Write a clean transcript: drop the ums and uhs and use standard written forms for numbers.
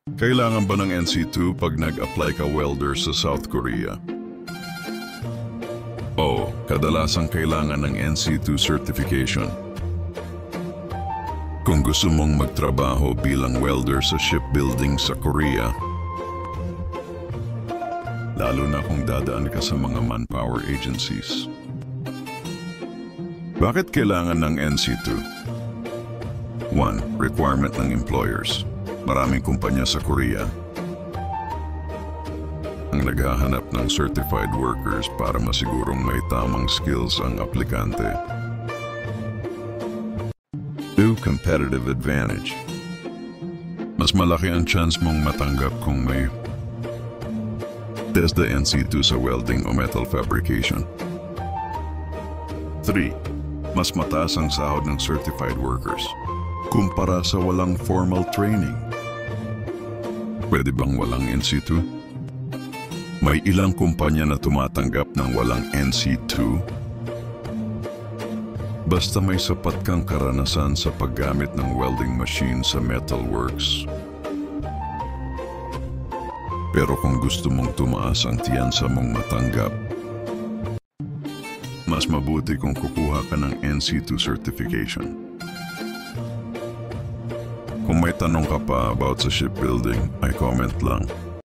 Kailangan ba ng NC2 pag nag-apply ka welder sa South Korea? Oo, kadalasang kailangan ng NC2 certification. Kung gusto mong magtrabaho bilang welder sa shipbuilding sa Korea, lalo na kung dadaan ka sa mga manpower agencies. Bakit kailangan ng NC2? 1. Requirement ng employers. Maraming kumpanya sa Korea ang naghahanap ng certified workers para masigurong may tamang skills ang aplikante. 2. Competitive advantage. Mas malaki ang chance mong matanggap kung may TESDA NC2 sa welding o metal fabrication. 3. Mas mataas ang sahod ng certified workers kumpara sa walang formal training. Pwede bang walang NC2? May ilang kumpanya na tumatanggap ng walang NC2. Basta may sapat kang karanasan sa paggamit ng welding machine sa metalworks. Pero kung gusto mong tumaas ang tiyansa mong matanggap, mas mabuti kung kukuha ka ng NC2 certification. Kung may tanong ka pa about sa shipbuilding, ay comment lang.